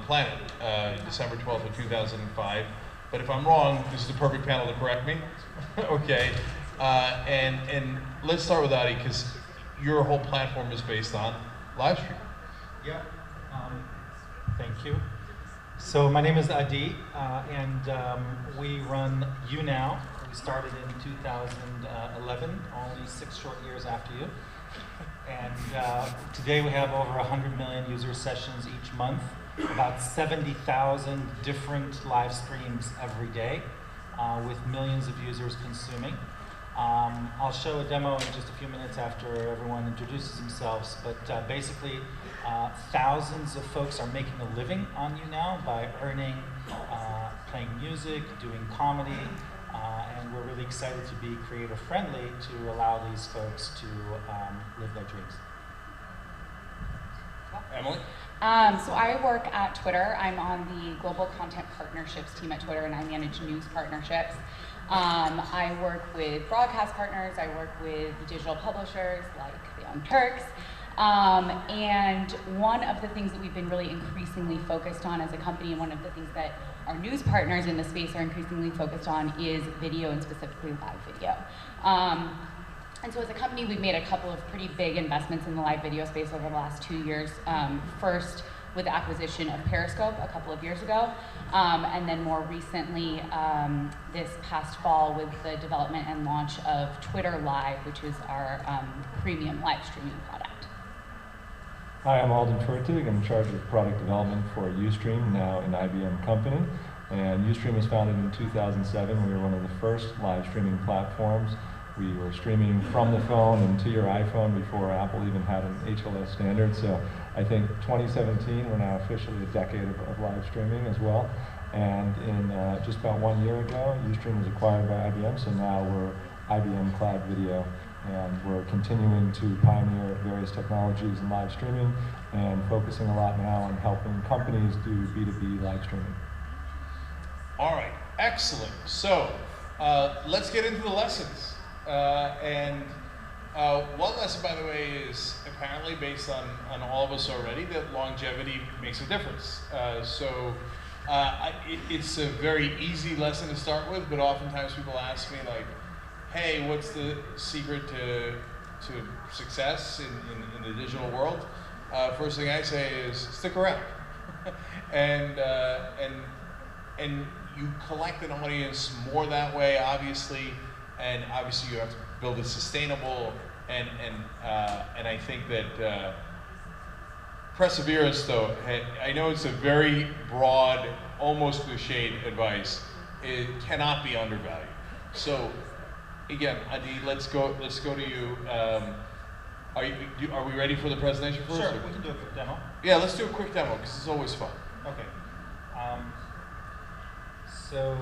planet, December 12th of 2005. But if I'm wrong, this is the perfect panel to correct me. Okay, and let's start with Adi, because your whole platform is based on live stream. Yeah, thank you. So my name is Adi, and we run YouNow. We started in 2011, only 6 short years after you. And today we have over 100 million user sessions each month, about 70,000 different live streams every day, with millions of users consuming. I'll show a demo in just a few minutes after everyone introduces themselves, but basically thousands of folks are making a living on YouNow by earning, playing music, doing comedy, and we're really excited to be creator friendly to allow these folks to live their dreams. Emily? So I work at Twitter. I'm on the Global Content Partnerships team at Twitter, and I manage news partnerships. I work with broadcast partners. I work with digital publishers like the Young Turks. And one of the things that we've been really increasingly focused on as a company, and one of the things that our news partners in the space are increasingly focused on, is video, and specifically live video. And so as a company, we've made a couple of pretty big investments in the live video space over the last 2 years. First, with the acquisition of Periscope a couple of years ago, and then more recently, this past fall, with the development and launch of Twitter Live, which is our premium live streaming product. Hi, I'm Alden Fertig. I'm in charge of product development for Ustream, now an IBM company. And Ustream was founded in 2007. We were one of the first live streaming platforms. We were streaming from the phone and to your iPhone before Apple even had an HLS standard. So I think 2017, we're now officially a decade of live streaming as well. And in just about 1 year ago, Ustream was acquired by IBM, so now we're IBM Cloud Video. And we're continuing to pioneer various technologies in live streaming and focusing a lot now on helping companies do B2B live streaming. All right, excellent. So let's get into the lessons. One lesson, by the way, is apparently based on all of us already, that longevity makes a difference. It's a very easy lesson to start with, but oftentimes people ask me, like, hey, what's the secret to success in the digital world? First thing I say is stick around. and you collect an audience more that way, obviously, and obviously you have to build it sustainable, and I think that perseverance, though, I know it's a very broad, almost cliched advice. It cannot be undervalued. So again, Adi, let's go to you. Are we ready for the presentation first? Sure, we can do a quick demo. Yeah, let's do a quick demo because it's always fun. Okay. So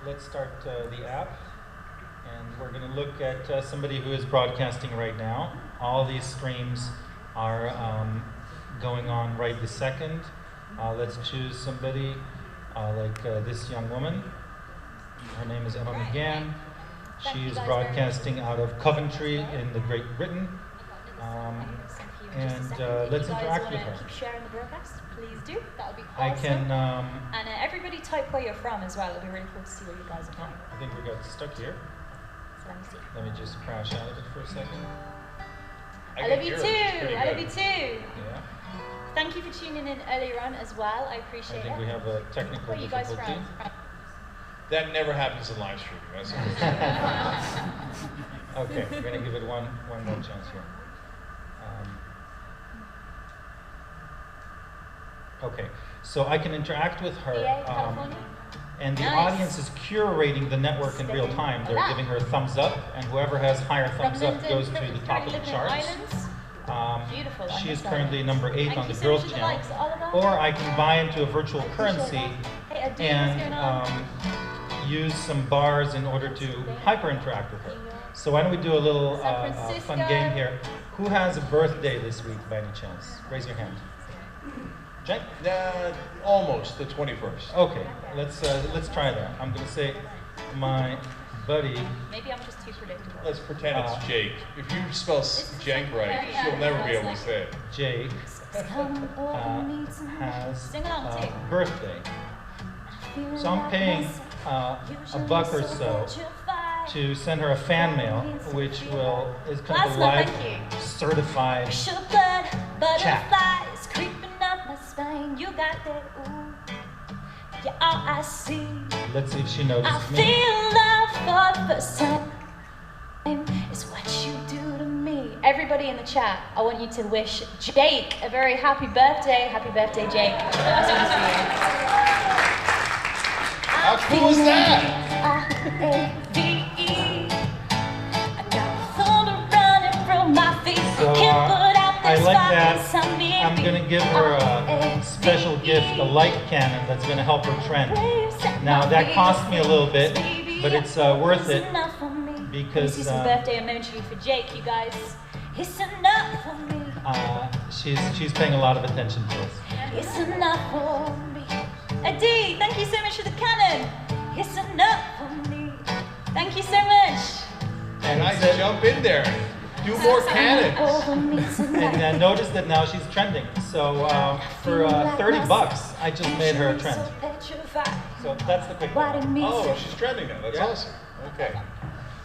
let's start the app, and we're going to look at somebody who is broadcasting right now. All these streams are going on right this second. Let's choose somebody like this young woman. Her name is Emma McGann. She's broadcasting out of Coventry in the Great Britain. Let's interact with her. Keep sharing the broadcast, please do. That would be awesome. I can. And everybody type where you're from as well. It'll be really cool to see where you guys are from. I think we got stuck here. So let me see. Let me just crash out of it for a second. I love you too. I love you too. Yeah. Thank you for tuning in earlier on as well. I appreciate it. I think we have a technical Where are you guys difficulty. from? That never happens in live streaming. That's Okay, we're going to give it one more chance here. Okay, so I can interact with her, and the audience is curating the network in real time. They're giving her thumbs up, and whoever has higher thumbs up goes to the top of the charts. She is currently number 8 on the Girls channel. Or I can buy into a virtual currency and use some bars in order to hyper-interact with her. So why don't we do a little fun game here. Who has a birthday this week by any chance? Raise your hand. Jack? Almost the 21st. Okay, let's try that. I'm going to say my buddy. Maybe I'm just too predictable. Let's pretend it's Jake. If you spell Jank right, she'll never be able to say it. Jake. has Sing along, a too. birthday. So I'm paying $1 or so to send her a fan mail, which is kind of a Plasma, live thank you. certified Sugar, chat. butterflies creeping up my spine. You got that, ooh. Yeah, all I see. Let's see if she I notices me. feel love for the first time. Is what you do to me. Everybody in the chat, I want you to wish Jake a very happy birthday. Happy birthday, Jake. Nice to see you. How cool is that? I-A-V-E. I got thunder running through my feet. So Can't put out I this like fire that. inside me. I'm gonna give her a special gift, a light cannon that's gonna help her trend. Now that cost me a little bit, but it's worth it because This is a birthday emoji for Jake, you guys. It's enough for me. she's paying a lot of attention to us. It's enough for me. Adi, thank you so much for the cannon. It's enough for me. Thank you so much. And Nice, it's, jump in there. Do more cannons. and notice that now she's trending. So for $30, I just made her a trend. So that's the quick one. Oh, she's trending now. That's Yeah. awesome. Okay.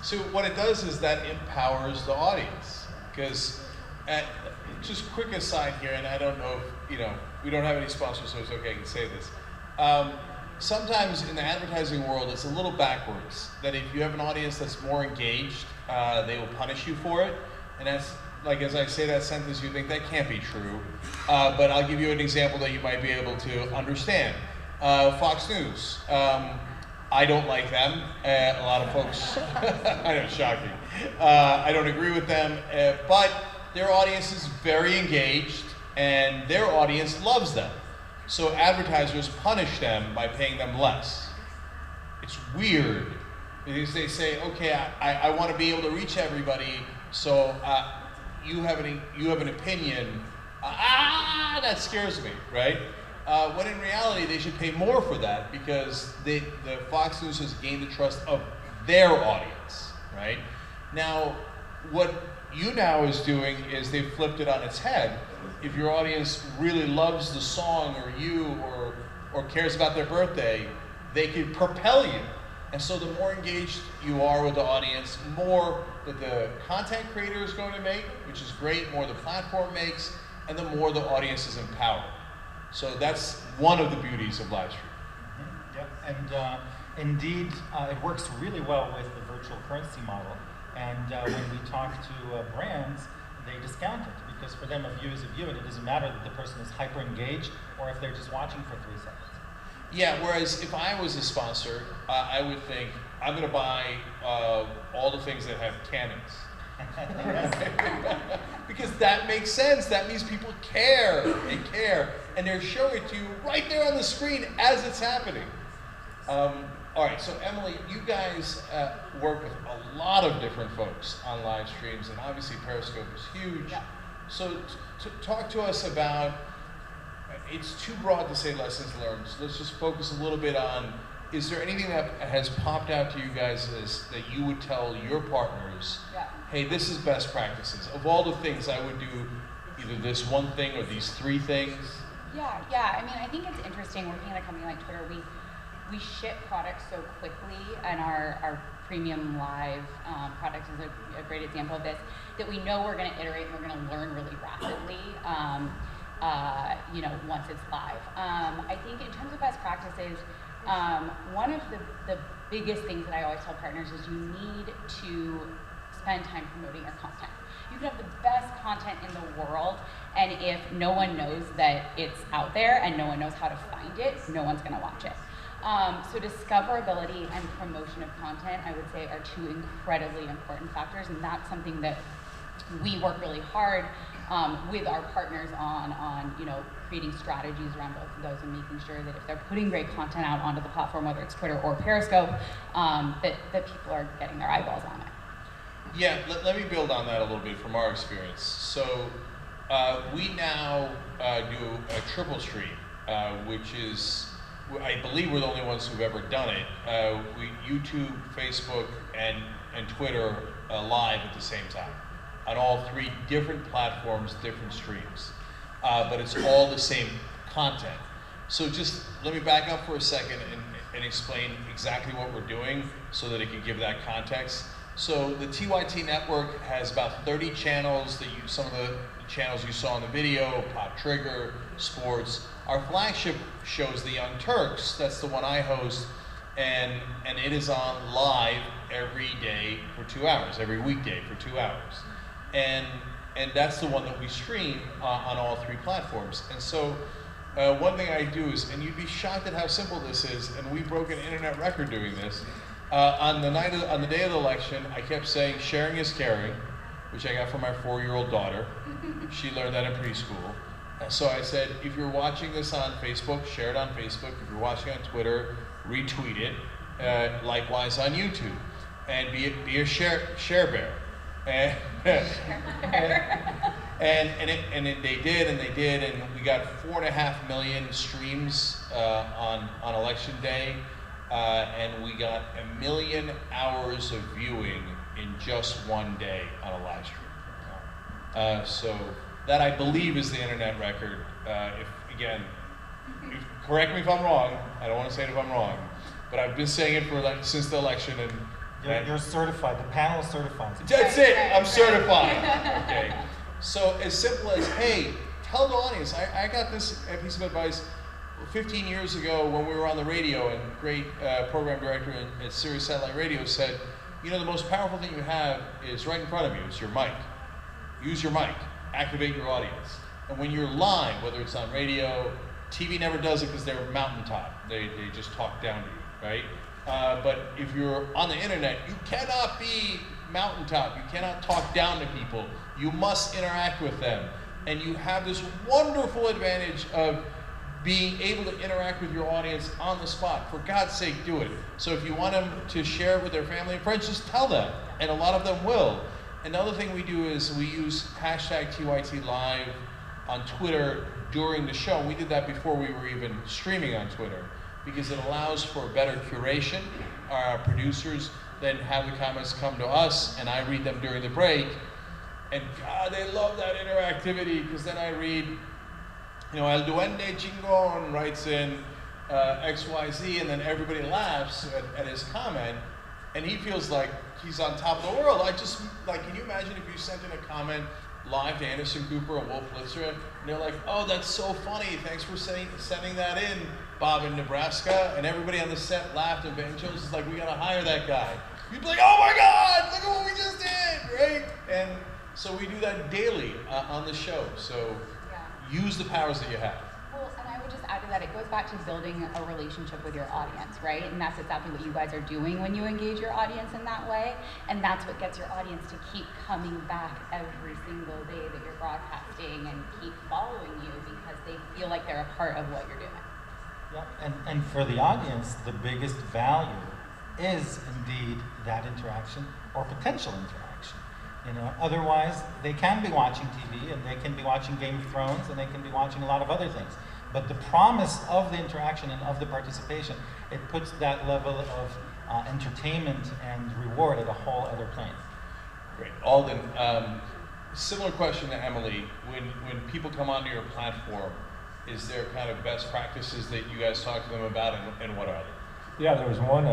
So what it does is that empowers the audience. Because, just quick aside here, and I don't know if, we don't have any sponsors, so it's okay, I can say this. Sometimes in the advertising world, it's a little backwards. That if you have an audience that's more engaged, they will punish you for it. And that's, like, as I say that sentence, you think that can't be true. But I'll give you an example that you might be able to understand. Fox News. I don't like them. A lot of folks, I know, shocking. I don't agree with them, but their audience is very engaged and their audience loves them. So advertisers punish them by paying them less. It's weird because they say, okay, I want to be able to reach everybody, so you have an opinion. That scares me, right? When in reality, they should pay more for that because the Fox News has gained the trust of their audience, right? Now, what YouNow is doing is they've flipped it on its head. If your audience really loves the song or you or cares about their birthday, they could propel you. And so the more engaged you are with the audience, more that the content creator is going to make, which is great, more the platform makes, and the more the audience is empowered. So that's one of the beauties of live stream. Yep. And indeed, it works really well with the virtual currency model. And when we talk to brands, they discount it because for them, a view is a view, and it doesn't matter that the person is hyper engaged or if they're just watching for 3 seconds. Yeah, whereas if I was a sponsor, I would think, I'm going to buy all the things that have cannons. Because that makes sense. That means people care. They care. And they're showing it to you right there on the screen as it's happening. All right, so Emily, you guys work with a lot of different folks on live streams, and obviously Periscope is huge. Yeah. So talk to us about, it's too broad to say lessons learned, so let's just focus a little bit on, is there anything that has popped out to you guys that you would tell your partners, Yeah. hey, this is best practices. Of all the things, I would do either this one thing or these 3 things. Yeah. I mean, I think it's interesting working at a company like Twitter. We ship products so quickly, and our premium live product is a great example of this, that we know we're going to iterate and we're going to learn really rapidly, once it's live. I think in terms of best practices, one of the biggest things that I always tell partners is you need to spend time promoting your content. You can have the best content in the world, and if no one knows that it's out there and no one knows how to find it, no one's going to watch it. So discoverability and promotion of content, I would say, are 2 incredibly important factors, and that's something that we work really hard with our partners on creating strategies around both of those and making sure that if they're putting great content out onto the platform, whether it's Twitter or Periscope, that people are getting their eyeballs on it. Yeah, let me build on that a little bit from our experience. So we now do a triple stream, which is, I believe we're the only ones who've ever done it. We YouTube, Facebook, and Twitter live at the same time on all 3 different platforms, different streams. but it's all the same content. So just let me back up for a second and explain exactly what we're doing so that it can give that context. So the TYT network has about 30 channels that some of the channels you saw in the video, Pop Trigger, Sports. Our flagship show is the Young Turks. That's the one I host, and it is on live every day for 2 hours, every weekday for 2 hours. And that's the one that we stream on all 3 platforms. And so one thing I do is, and you'd be shocked at how simple this is, and we broke an internet record doing this. On the day of the election, I kept saying, sharing is caring, which I got from my 4-year-old daughter. She learned that in preschool. So I said, if you're watching this on Facebook, share it on Facebook. If you're watching on Twitter, retweet it. Likewise on YouTube. And be a share bear. And they did, and we got 4.5 million streams on election day. And we got 1 million hours of viewing in just one day on a live stream. So that, I believe, is the internet record. Correct me if I'm wrong. I don't want to say it if I'm wrong, but I've been saying it since the election. And you're certified. The panel is certified. That's it. I'm certified. Okay. So as simple as, hey, tell the audience. I got this piece of advice 15 years ago when we were on the radio, and great program director at Sirius Satellite Radio said, you know, the most powerful thing you have is right in front of you. It's your mic. Use your mic. Activate your audience. And when you're live, whether it's on radio, TV never does it because they're mountaintop. They just talk down to you, right? But if you're on the internet, you cannot be mountaintop. You cannot talk down to people. You must interact with them. And you have this wonderful advantage of being able to interact with your audience on the spot. For God's sake, do it. So if you want them to share it with their family and friends, just tell them. And a lot of them will. Another thing we do is we use hashtag TYT Live on Twitter during the show. We did that before we were even streaming on Twitter, because it allows for better curation. Our producers then have the comments come to us, and I read them during the break. And God, they love that interactivity, because then I read, you know, El Duende Chingon writes in XYZ, and then everybody laughs at his comment, and he feels like he's on top of the world. Can you imagine if you sent in a comment live to Anderson Cooper or Wolf Blitzer, and they're like, oh, that's so funny, thanks for sending that in, Bob in Nebraska, and everybody on the set laughed, and Ben Jones is like, we gotta hire that guy. You'd be like, oh my God, look at what we just did, right? And so we do that daily on the show, so use the powers that you have. Well, and I would just add to that, it goes back to building a relationship with your audience, right? And that's exactly what you guys are doing when you engage your audience in that way. And that's what gets your audience to keep coming back every single day that you're broadcasting and keep following you, because they feel like they're a part of what you're doing. Yeah, and for the audience, the biggest value is indeed that interaction or potential interaction. You know, otherwise they can be watching TV and they can be watching Game of Thrones and they can be watching a lot of other things. But the promise of the interaction and of the participation, it puts that level of entertainment and reward at a whole other plane. Great. Alden, similar question to Emily. When people come onto your platform, is there kind of best practices that you guys talk to them about, and what are they? Yeah, there was one,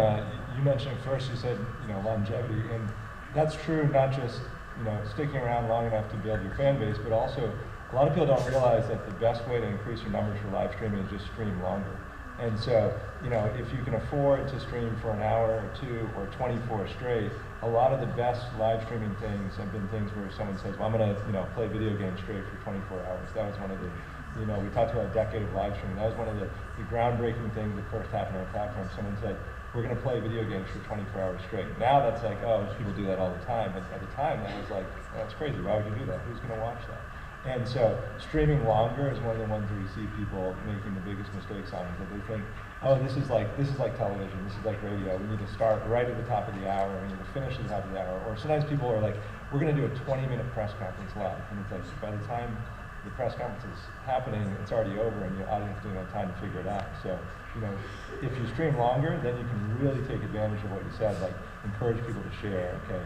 you mentioned first, you said, you know, longevity, and that's true not just, you know, sticking around long enough to build your fan base, but also a lot of people don't realize that the best way to increase your numbers for live streaming is just stream longer. And so, you know, if you can afford to stream for an hour or 2 or 24 straight, a lot of the best live streaming things have been things where someone says, well, I'm going to, you know, play video games straight for 24 hours. That was one of the, you know, we talked about a decade of live streaming. That was one of the groundbreaking things that first happened on our platform. Someone said, we're going to play video games for 24 hours straight. Now that's like, oh, people do that all the time. But at the time, that was like, oh, that's crazy. Why would you do that? Who's going to watch that? And so streaming longer is one of the ones where you see people making the biggest mistakes on, is that they think, oh, this is like television, this is like radio. We need to start right at the top of the hour, we need to finish at the top of the hour. Or sometimes people are like, we're going to do a 20-minute press conference live. And it's like, by the time the press conference is happening, it's already over, and your audience doesn't have time to figure it out. So, you know, if you stream longer, then you can really take advantage of what you said, like encourage people to share, okay?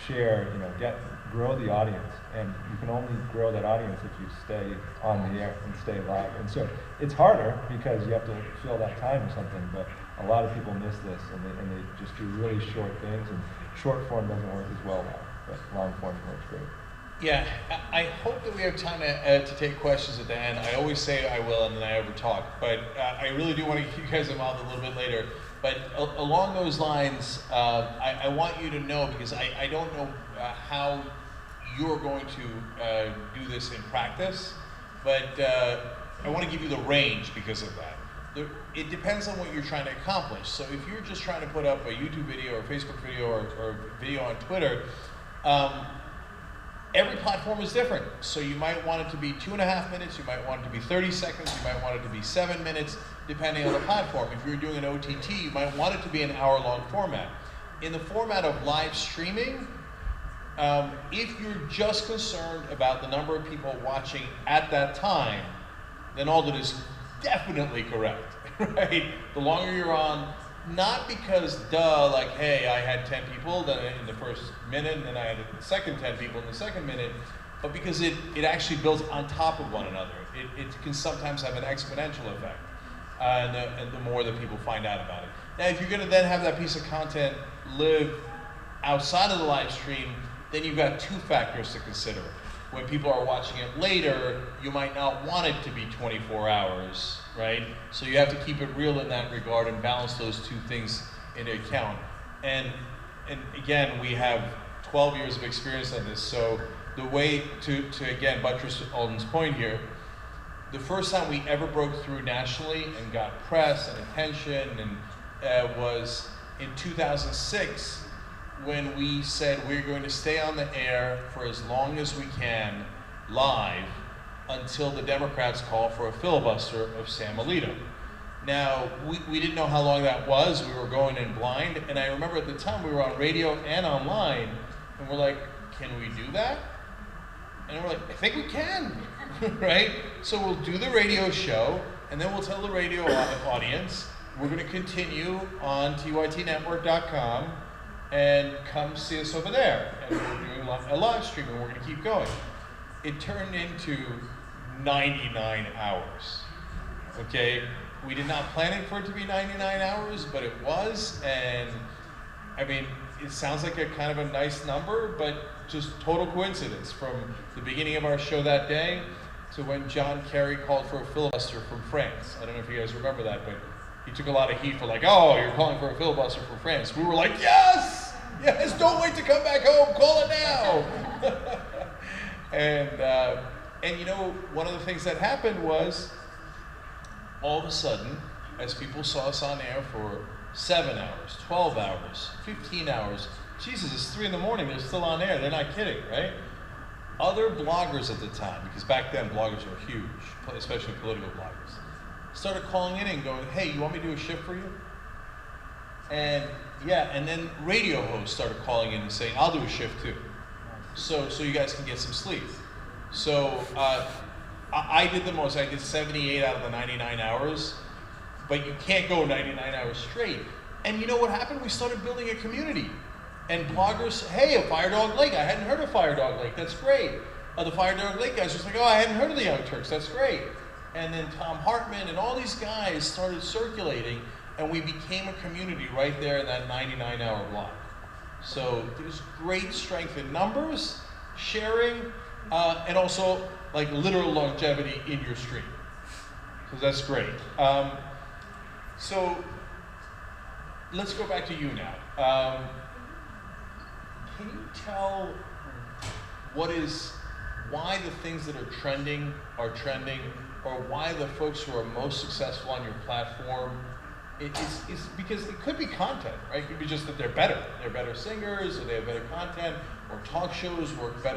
Share, you know, grow the audience, and you can only grow that audience if you stay on the air and stay live. And so it's harder because you have to fill that time or something, but a lot of people miss this, and they just do really short things, and short form doesn't work as well now, but long form works great. Yeah, I hope that we have time to take questions at the end. I always say I will, and then I over talk, but I really do want to get you guys involved a little bit later. But along those lines, I want you to know, because I don't know how you're going to do this in practice, but I want to give you the range because of that. It depends on what you're trying to accomplish. So if you're just trying to put up a YouTube video or Facebook video or video on Twitter, every platform is different. So you might want it to be 2.5 minutes, you might want it to be 30 seconds, you might want it to be 7 minutes, depending on the platform. If you're doing an OTT, you might want it to be an hour-long format. In the format of live streaming, if you're just concerned about the number of people watching at that time, then Alden is definitely correct, right? The longer you're on, not because, like, hey, I had 10 people in the first minute, and then I had the second 10 people in the second minute, but because it actually builds on top of one another. It can sometimes have an exponential effect, and the more that people find out about it. Now, if you're gonna then have that piece of content live outside of the live stream, then you've got two factors to consider. When people are watching it later, you might not want it to be 24 hours, right? So you have to keep it real in that regard and balance those two things into account. And again, we have 12 years of experience on this, so the way to again, buttress Alden's point here, the first time we ever broke through nationally and got press and attention and was in 2006, when we said we're going to stay on the air for as long as we can, live, until the Democrats call for a filibuster of Sam Alito. Now, we didn't know how long that was. We were going in blind, and I remember at the time we were on radio and online, and we're like, can we do that? And we're like, I think we can, right? So we'll do the radio show, and then we'll tell the radio audience, we're gonna continue on tytnetwork.com, and come see us over there. And we're doing a live stream, and we're gonna keep going. It turned into 99 hours, okay? We did not plan it for it to be 99 hours, but it was, and I mean, it sounds like a kind of a nice number, but just total coincidence from the beginning of our show that day to when John Kerry called for a filibuster from France. I don't know if you guys remember that, but he took a lot of heat for like, oh, you're calling for a filibuster from France. We were like, yes, yes, don't wait to come back home, call it now. And you know, one of the things that happened was, all of a sudden, as people saw us on air for 7 hours, 12 hours, 15 hours, Jesus, it's 3 in the morning, they're still on air, they're not kidding, right? Other bloggers at the time, because back then bloggers were huge, especially political bloggers, started calling in and going, hey, you want me to do a shift for you? And yeah, and then radio hosts started calling in and saying, I'll do a shift too. So you guys can get some sleep. So I did the most. I did 78 out of the 99 hours, but you can't go 99 hours straight. And you know what happened? We started building a community. And bloggers, hey, a Fire Dog Lake. I hadn't heard of Fire Dog Lake. That's great. The Fire Dog Lake guys was like, oh, I hadn't heard of the Young Turks. That's great. And then Tom Hartman and all these guys started circulating, and we became a community right there in that 99-hour block. So there's great strength in numbers, sharing, and also like literal longevity in your stream. So that's great. So let's go back to you now. Can you tell why the things that are trending, or why the folks who are most successful on your platform? It's because it could be content, right? It could be just that they're better singers, or they have better content, or talk shows work the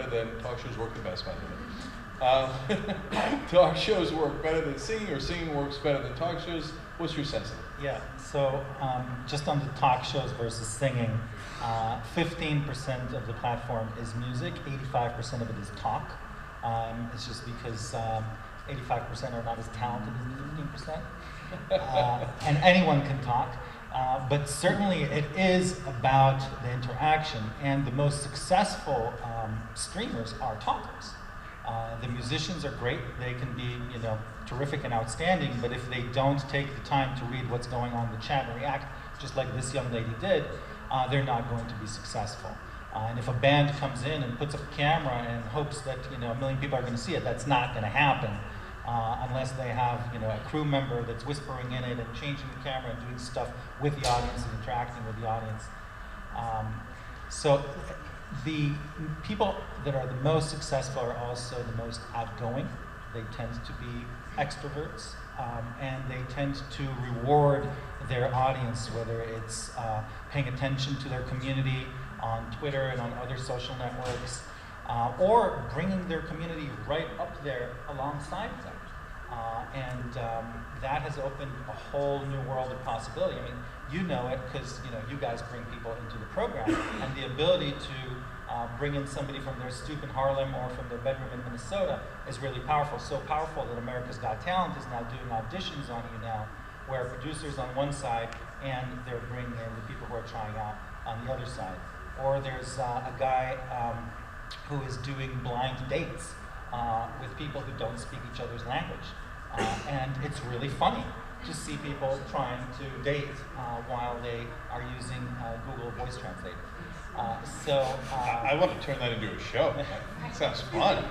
best, by the way. Talk shows work better than singing, or singing works better than talk shows. What's your sense of it? Yeah, so just on the talk shows versus singing, 15% of the platform is music, 85% of it is talk. It's just because 85% are not as talented as the 15%. And anyone can talk. But certainly it is about the interaction, and the most successful streamers are talkers. The musicians are great, they can be, you know, terrific and outstanding, but if they don't take the time to read what's going on in the chat and react, just like this young lady did, they're not going to be successful. And if a band comes in and puts up a camera and hopes that, you know, 1 million people are going to see it, that's not going to happen unless they have, you know, a crew member that's whispering in it and changing the camera and doing stuff with the audience and interacting with the audience. So the people that are the most successful are also the most outgoing. They tend to be extroverts, and they tend to reward their audience, whether it's paying attention to their community on Twitter and on other social networks, or bringing their community right up there alongside them. That has opened a whole new world of possibility. I mean, you know it because, you know, you guys bring people into the program, and the ability to bring in somebody from their stoop in Harlem or from their bedroom in Minnesota is really powerful. So powerful that America's Got Talent is now doing auditions on you now, where producers on one side and they're bringing in the people who are trying out on the other side. Or there's a guy who is doing blind dates with people who don't speak each other's language. And it's really funny to see people trying to date while they are using Google Voice Translate. I want to turn that into a show. That sounds fun.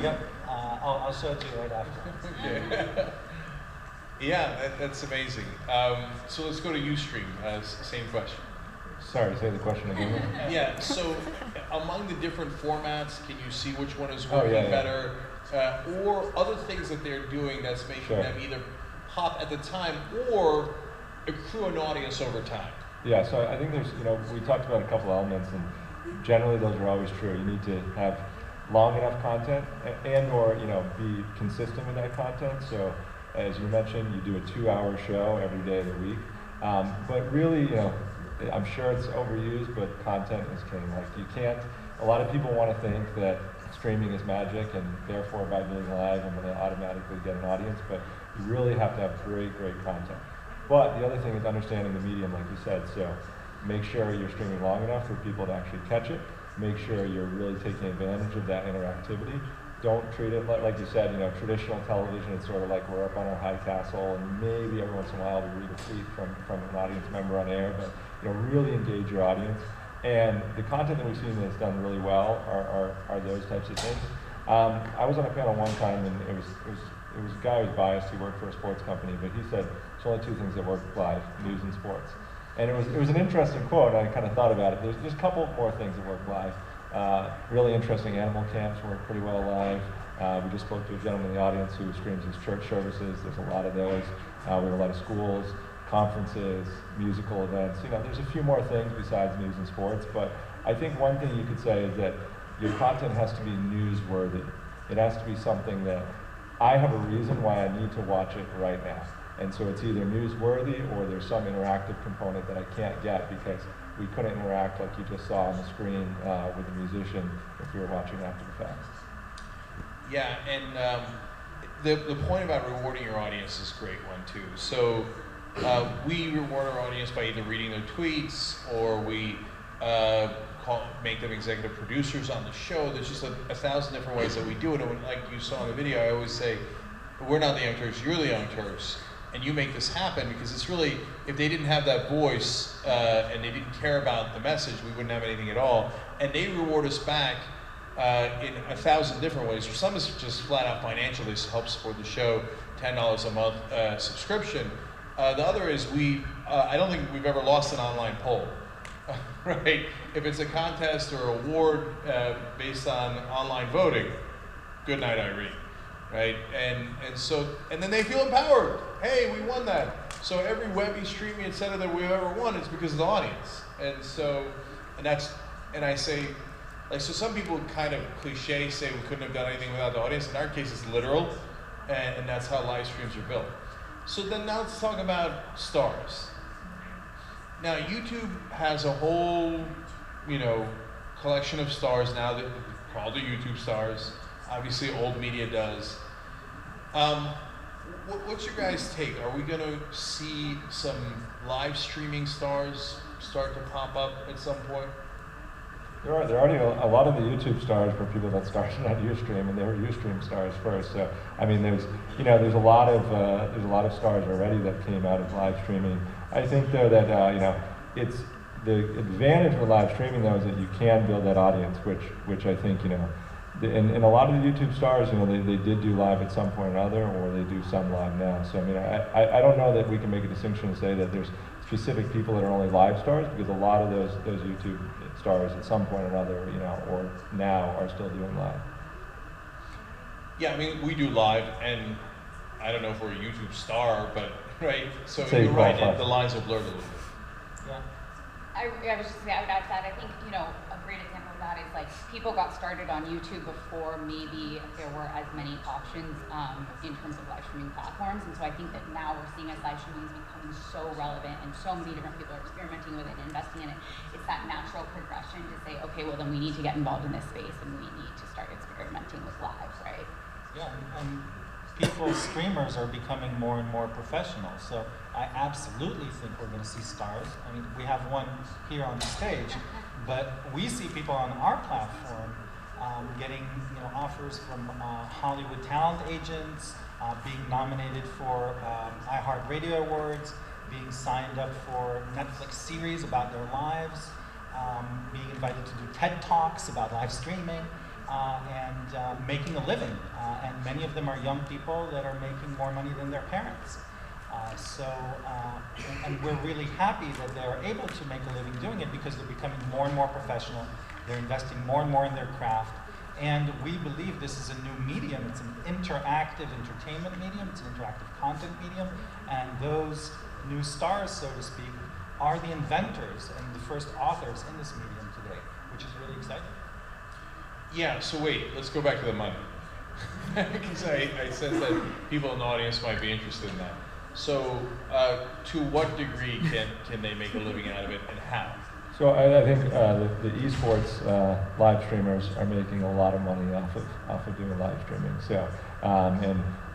Yep, I'll show it to you right after. Yeah, that's amazing. So let's go to Ustream. Same question. Sorry, say the question again. Yeah, so among the different formats, can you see which one is working better? Or other things that they're doing that's making them either pop at the time or accrue an audience over time? Yeah, so I think there's, you know, we talked about a couple elements, and generally those are always true. You need to have long enough content and or, you know, be consistent with that content. So as you mentioned, you do a 2-hour show every day of the week. But really, you know, I'm sure it's overused, but content is king. Like, you can't, a lot of people want to think that streaming is magic and therefore by being live I'm going to automatically get an audience, but you really have to have great content. But the other thing is understanding the medium, like you said. So make sure you're streaming long enough for people to actually catch it. Make sure you're really taking advantage of that interactivity. Don't treat it like you said, you know, traditional television, it's sort of like we're up on our high castle and maybe every once in a while we read a tweet from an audience member on air, but, you know, really engage your audience. And the content that we've seen that's done really well are those types of things. I was on a panel one time, and it was a guy who was biased. He worked for a sports company, but he said there's only 2 things that work live: news and sports. And it was an interesting quote. I kind of thought about it. There's a couple more things that work live. Really interesting animal camps work pretty well live. We just spoke to a gentleman in the audience who streams his church services. There's a lot of those. We have a lot of schools, conferences, musical events. You know, there's a few more things besides news and sports, but I think one thing you could say is that your content has to be newsworthy. It has to be something that I have a reason why I need to watch it right now. And so it's either newsworthy or there's some interactive component that I can't get because we couldn't interact like you just saw on the screen with the musician if we were watching after the fact. Yeah, and the point about rewarding your audience is a great one too. So we reward our audience by either reading their tweets or we make them executive producers on the show. There's just a 1,000 different ways that we do it. And like you saw in the video, I always say, we're not the Young Turks, you're the Young Turks. And you make this happen because it's really, if they didn't have that voice and they didn't care about the message, we wouldn't have anything at all. And they reward us back in 1,000 different ways. For some, it's just flat out financial. They help support the show, $10 a month subscription. The other is I don't think we've ever lost an online poll, right? If it's a contest or award based on online voting, good night, Irene, right? And then they feel empowered. Hey, we won that. So every Webby, Streamy, et cetera that we've ever won is because of the audience. And I say, like, so some people kind of cliche say we couldn't have done anything without the audience. In our case, it's literal, and that's how live streams are built. So then now let's talk about stars. Now YouTube has a whole, collection of stars now that called the YouTube stars. Obviously, old media does. What's your guys' take? Are we going to see some live streaming stars start to pop up at some point? There are already a lot of the YouTube stars were people that started on Ustream, and they were Ustream stars first. So I mean, there's a lot of stars already that came out of live streaming. I think though that it's the advantage with live streaming though is that you can build that audience, which I think and a lot of the YouTube stars, they did do live at some point or another, or they do some live now. So I mean, I don't know that we can make a distinction and say that there's specific people that are only live stars, because a lot of those YouTube stars at some point or another, or now are still doing live. Yeah, I mean, we do live, and I don't know if we're a YouTube star, but right. So Say you're right. The lines are blurred a little bit. Yeah. I was just saying, I would add to that. I think a great example of that is like people got started on YouTube before maybe there were as many options in terms of live streaming platforms, and so I think that now we're seeing as live streaming is becoming so relevant and so many different people are experimenting with it and investing in it. It's that natural progression to say, okay, well then we need to get involved in this space and we need to start experimenting with live, right? Yeah, and streamers are becoming more and more professional. So I absolutely think we're going to see stars. I mean, we have one here on the stage, but we see people on our platform getting offers from Hollywood talent agents, being nominated for iHeartRadio Awards, being signed up for Netflix series about their lives, being invited to do TED Talks about live streaming. And making a living. And many of them are young people that are making more money than their parents. And we're really happy that they're able to make a living doing it because they're becoming more and more professional. They're investing more and more in their craft. And we believe this is a new medium. It's an interactive entertainment medium. It's an interactive content medium. And those new stars, so to speak, are the inventors and the first authors in this medium today, which is really exciting. Yeah, so wait, let's go back to the money. Because I sense that people in the audience might be interested in that. So to what degree can they make a living out of it, and how? So I think the esports live streamers are making a lot of money off of doing live streaming. So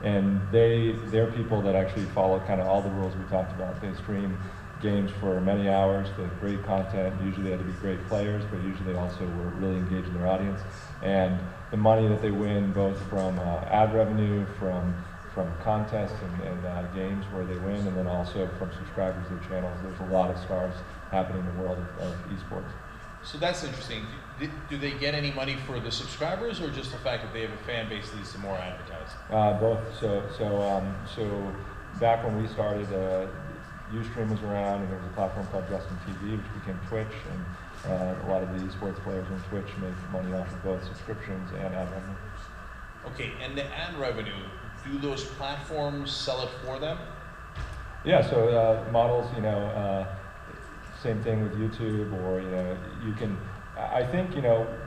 and they're people that actually follow kind of all the rules we talked about. They stream games for many hours. They have great content. Usually they have to be great players, but usually they also were really engaged in their audience. And the money that they win, both from ad revenue, from contests and games where they win, and then also from subscribers to their channels. There's a lot of stars happening in the world of esports. So that's interesting. Do they get any money for the subscribers, or just the fact that they have a fan base that leads to more advertising? Both. So back when we started, Ustream was around, and there was a platform called Justin TV, which became Twitch, and a lot of the esports players on Twitch make money off of both subscriptions and ad revenue. Okay, and the ad revenue, do those platforms sell it for them? Yeah, so models, same thing with YouTube, or you can. I think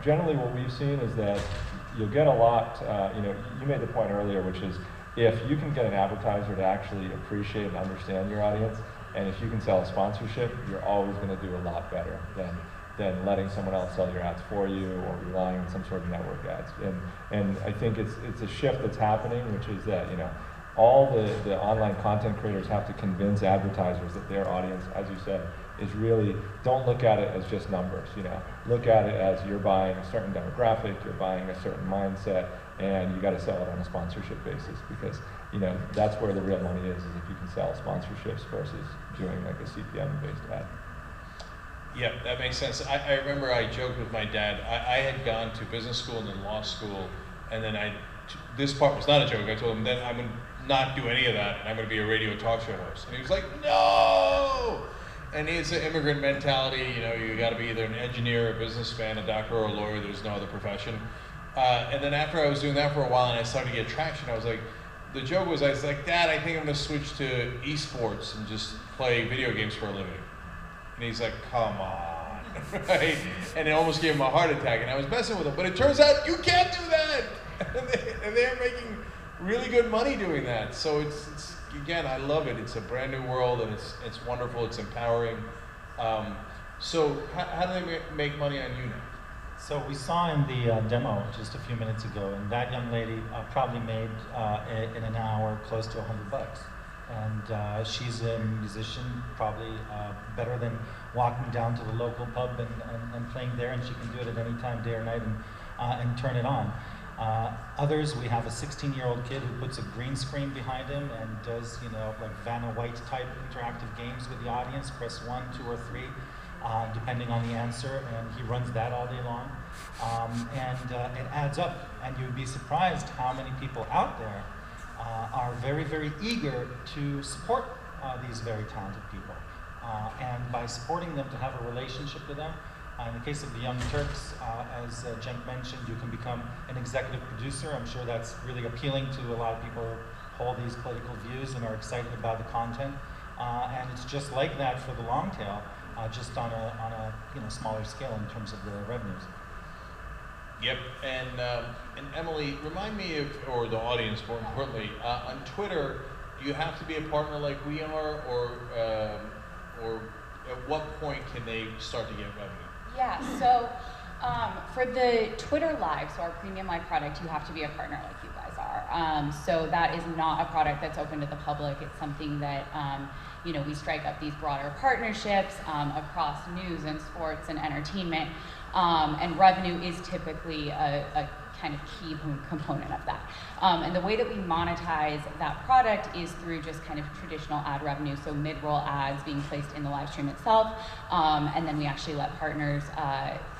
generally what we've seen is that you'll get a lot. You made the point earlier, which is if you can get an advertiser to actually appreciate and understand your audience, and if you can sell a sponsorship, you're always going to do a lot better than letting someone else sell your ads for you or relying on some sort of network ads. And I think it's a shift that's happening, which is that all the online content creators have to convince advertisers that their audience, as you said, is really, don't look at it as just numbers. Look at it as you're buying a certain demographic, you're buying a certain mindset, and you got to sell it on a sponsorship basis, because that's where the real money is if you can sell sponsorships versus doing like a CPM-based ad. Yeah, that makes sense. I remember I joked with my dad. I had gone to business school and then law school, and then this part was not a joke. I told him, then I'm going to not do any of that, and I'm going to be a radio talk show host. And he was like, no! And it's an immigrant mentality. You got to be either an engineer, a businessman, a doctor, or a lawyer. There's no other profession. And then after I was doing that for a while and I started to get traction, I was like, I was like, Dad, I think I'm going to switch to esports and just play video games for a living. And he's like, come on, right? And it almost gave him a heart attack, and I was messing with him. But it turns out you can't do that. And they're making really good money doing that. So it's again, I love it. It's a brand new world, and it's wonderful. It's empowering. So how do they make money on you now? So we saw in the demo just a few minutes ago, and that young lady probably made in an hour close to $100. And she's a musician, probably better than walking down to the local pub and playing there, and she can do it at any time, day or night, and turn it on. Others, we have a 16-year-old kid who puts a green screen behind him and does, you know, like Vanna White type interactive games with the audience, press 1, 2, or 3. Depending on the answer, and he runs that all day long. It adds up, and you'd be surprised how many people out there are very, very eager to support these very talented people. And by supporting them, to have a relationship with them. In the case of the Young Turks, as Cenk mentioned, you can become an executive producer. I'm sure that's really appealing to a lot of people who hold these political views and are excited about the content. And it's just like that for the long tail. Just on a smaller scale in terms of the revenues. Yep, and Emily, remind me of, or the audience more importantly, on Twitter, do you have to be a partner like we are, or at what point can they start to get revenue? Yeah, so for the Twitter Live, so our premium live product, you have to be a partner like you guys are. So that is not a product that's open to the public. It's something that we strike up these broader partnerships across news and sports and entertainment, and revenue is typically a kind of key component of that. And the way that we monetize that product is through just kind of traditional ad revenue, so mid-roll ads being placed in the live stream itself, and then we actually let partners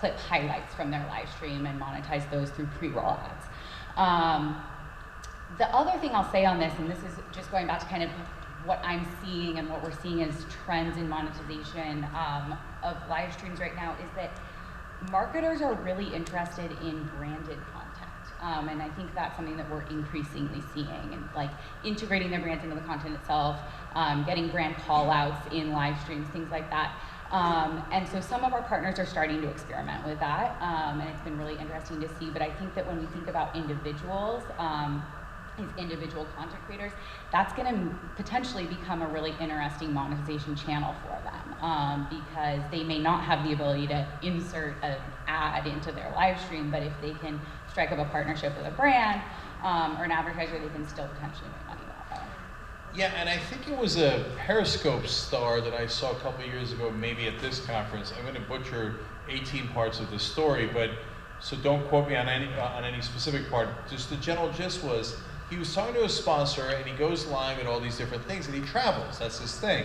clip highlights from their live stream and monetize those through pre-roll ads. The other thing I'll say on this, and this is just going back to kind of what I'm seeing and what we're seeing as trends in monetization of live streams right now, is that marketers are really interested in branded content. And I think that's something that we're increasingly seeing, and like integrating their brands into the content itself, getting brand call outs in live streams, things like that. And so some of our partners are starting to experiment with that, and it's been really interesting to see. But I think that when we think about individuals, these individual content creators, that's going to potentially become a really interesting monetization channel for them, because they may not have the ability to insert an ad into their live stream, but if they can strike up a partnership with a brand or an advertiser, they can still potentially make money that way. Yeah, and I think it was a Periscope star that I saw a couple of years ago, maybe at this conference. I'm going to butcher 18 parts of the story, but so don't quote me on any specific part. Just the general gist was, he was talking to a sponsor, and he goes live at all these different things, and he travels. That's his thing.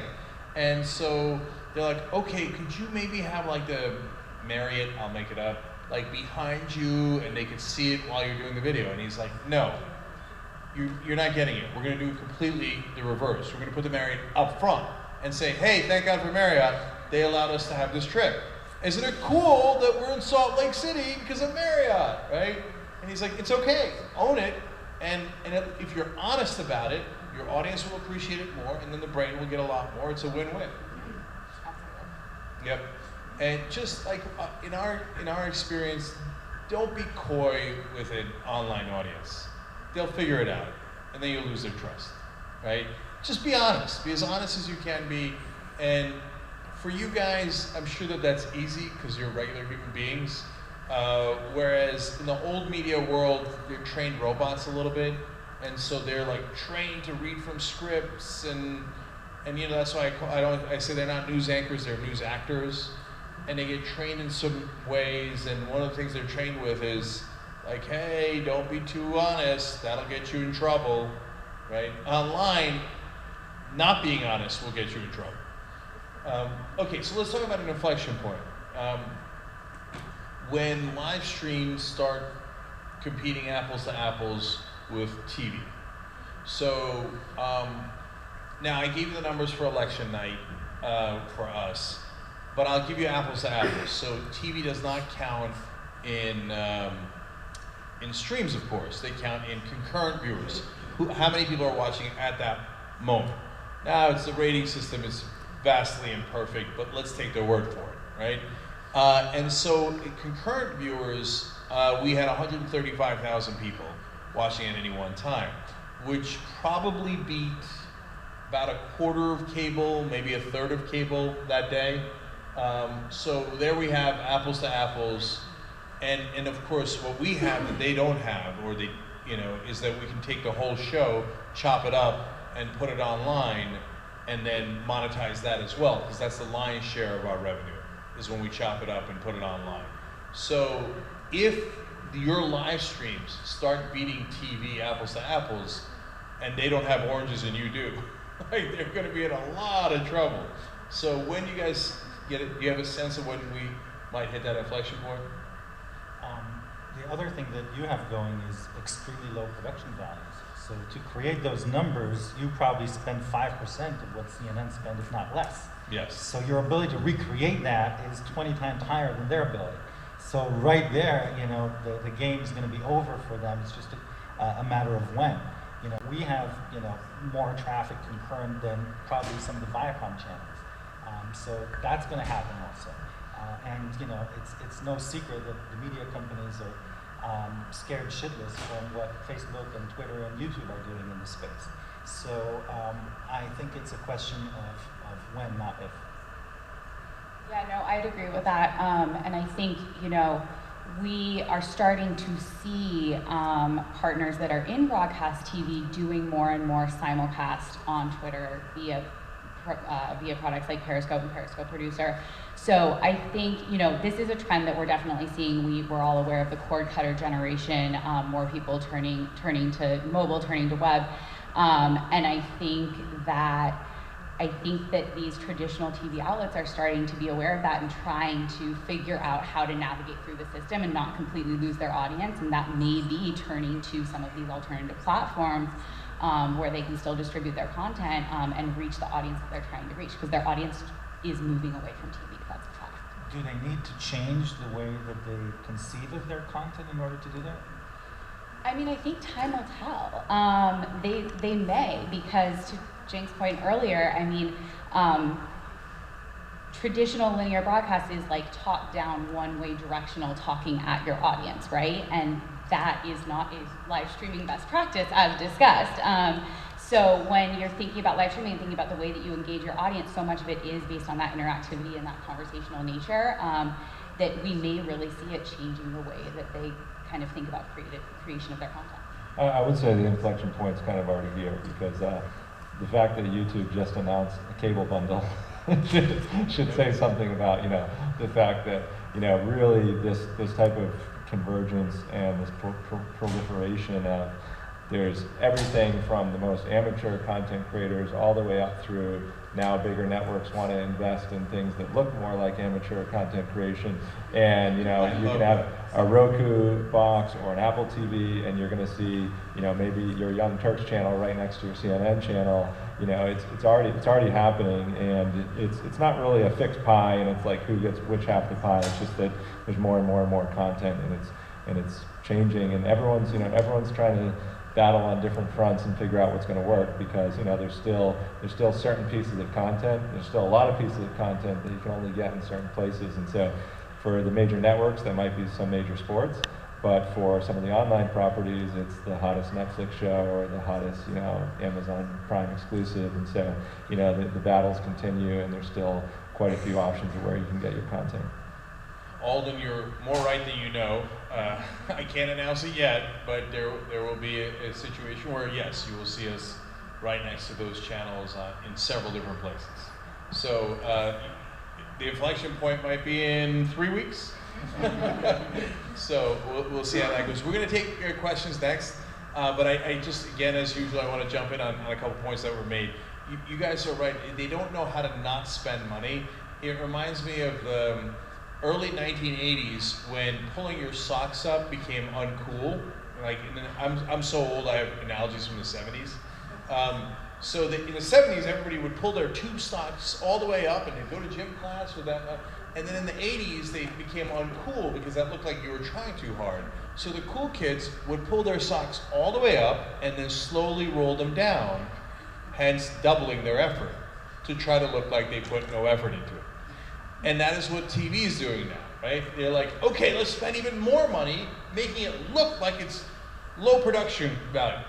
And so they're like, okay, could you maybe have like the Marriott, I'll make it up, like behind you, and they could see it while you're doing the video? And he's like, no, you're not getting it. We're going to do completely the reverse. We're going to put the Marriott up front and say, hey, thank God for Marriott. They allowed us to have this trip. Isn't it cool that we're in Salt Lake City because of Marriott, right? And he's like, it's okay, own it. And if you're honest about it, your audience will appreciate it more, and then the brand will get a lot more. It's a win-win. Yep. And just like in our experience, don't be coy with an online audience. They'll figure it out, and then you'll lose their trust, right? Just be honest. Be as honest as you can be. And for you guys, I'm sure that that's easy because you're regular human beings. Whereas in the old media world, they're trained robots a little bit, and so they're like trained to read from scripts, and that's why I say they're not news anchors, they're news actors, and they get trained in some ways. And one of the things they're trained with is like, hey, don't be too honest, that'll get you in trouble, right? Online, not being honest will get you in trouble. Okay, so let's talk about an inflection point. When live streams start competing apples to apples with TV. So now I gave you the numbers for election night for us, but I'll give you apples to apples. So TV does not count in streams, of course. They count in concurrent viewers. How many people are watching at that moment? Now, it's the rating system is vastly imperfect, but let's take their word for it, right? And so in concurrent viewers, we had 135,000 people watching at any one time, which probably beat about a quarter of cable, maybe a third of cable that day. So there we have apples to apples. And of course, what we have that they don't have, or they, is that we can take the whole show, chop it up, and put it online, and then monetize that as well, because that's the lion's share of our revenue, is when we chop it up and put it online. So if your live streams start beating TV apples to apples, and they don't have oranges and you do, like, they're going to be in a lot of trouble. So when you guys get it, do you have a sense of when we might hit that inflection point? The other thing that you have going is extremely low production values. So to create those numbers, you probably spend 5% of what CNN spend, if not less. Yes. So your ability to recreate that is 20 times higher than their ability. So right there, the game is going to be over for them. It's just a matter of when. We have, more traffic concurrent than probably some of the Viacom channels. So that's going to happen also. And it's no secret that the media companies are scared shitless from what Facebook and Twitter and YouTube are doing in this space. So I think it's a question of when, not if. Yeah, no, I'd agree with that. And I think, we are starting to see partners that are in broadcast TV doing more and more simulcast on Twitter via products like Periscope and Periscope Producer. So I think, this is a trend that we're definitely seeing. We're all aware of the cord cutter generation, more people turning to mobile, turning to web. And I think that these traditional TV outlets are starting to be aware of that and trying to figure out how to navigate through the system and not completely lose their audience. And that may be turning to some of these alternative platforms where they can still distribute their content and reach the audience that they're trying to reach, because their audience is moving away from TV. That's a fact. Do they need to change the way that they conceive of their content in order to do that? I mean, I think time will tell. They may, because to Jake's point earlier, I mean, traditional linear broadcast is like top-down, one-way directional talking at your audience, right? And that is not a live streaming best practice, as discussed. So when you're thinking about live streaming and thinking about the way that you engage your audience, so much of it is based on that interactivity and that conversational nature, that we may really see it changing the way that they kind of think about creation of their content. I would say the inflection point's kind of already here, because the fact that YouTube just announced a cable bundle should say something about, the fact that, really this type of convergence and this proliferation of, there's everything from the most amateur content creators all the way up through now bigger networks want to invest in things that look more like amateur content creation. And you can have a Roku box or an Apple TV, and you're going to see maybe your Young Turks channel right next to your CNN channel. It's already happening, and it's not really a fixed pie, and it's like who gets which half of the pie. It's just that there's more and more and more content, and it's changing, and everyone's trying to battle on different fronts and figure out what's going to work, because there's still certain pieces of content. There's still a lot of pieces of content that you can only get in certain places, and so for the major networks, that might be some major sports, but for some of the online properties, it's the hottest Netflix show or the hottest Amazon Prime exclusive, and so the battles continue, and there's still quite a few options of where you can get your content. Alden, you're more right than you know. I can't announce it yet, but there will be a situation where, yes, you will see us right next to those channels in several different places. So the inflection point might be in 3 weeks. So we'll see how that goes. We're going to take your questions next, but I just, again, as usual, I want to jump in on a couple points that were made. You guys are right. They don't know how to not spend money. It reminds me of the early 1980s when pulling your socks up became uncool. Like, I'm so old, I have analogies from the 70s. So in the 70s, everybody would pull their tube socks all the way up and they'd go to gym class with that. And then in the 80s, they became uncool because that looked like you were trying too hard. So the cool kids would pull their socks all the way up and then slowly roll them down, hence doubling their effort to try to look like they put no effort into it. And that is what TV is doing now, right? They're like, okay, let's spend even more money making it look like it's low production values.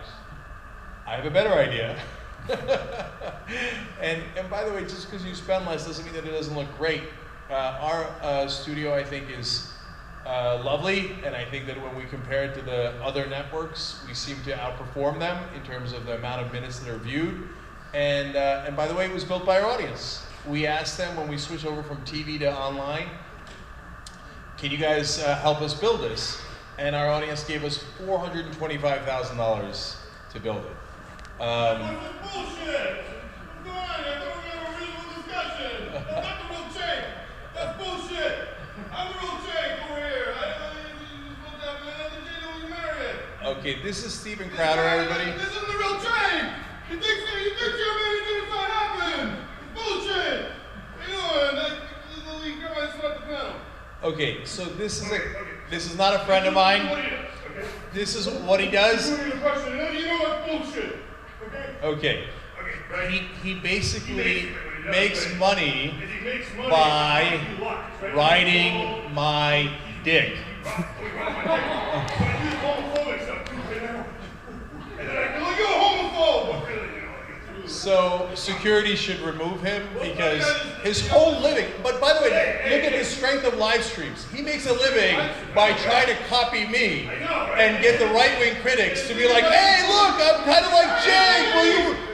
I have a better idea. and by the way, just because you spend less doesn't mean that it doesn't look great. Our studio, I think, is lovely, and I think that when we compare it to the other networks, we seem to outperform them in terms of the amount of minutes that are viewed. And by the way, it was built by our audience. We asked them when we switched over from TV to online, can you guys help us build this? And our audience gave us $425,000 to build it. That's bullshit! Come on, I thought we were going to have a reasonable discussion. That's not the real Jake. That's bullshit. I'm the real Jake over here. You're supposed to have another Jake when you marry it. Okay, this is Steven Crowder, everybody. This isn't the real Jake. You think you're married to it's not happening. It's bullshit. What are you doing? You got my sweat the panel. Okay, so this is not a friend of mine. This is what he does. You know that's bullshit. Okay. Right? He basically makes money by riding my dick. So security should remove him because his whole living, but by the way, look at the strength of live streams. He makes a living by trying to copy me and get the right-wing critics to be like, hey, look, I'm kind of like Jake.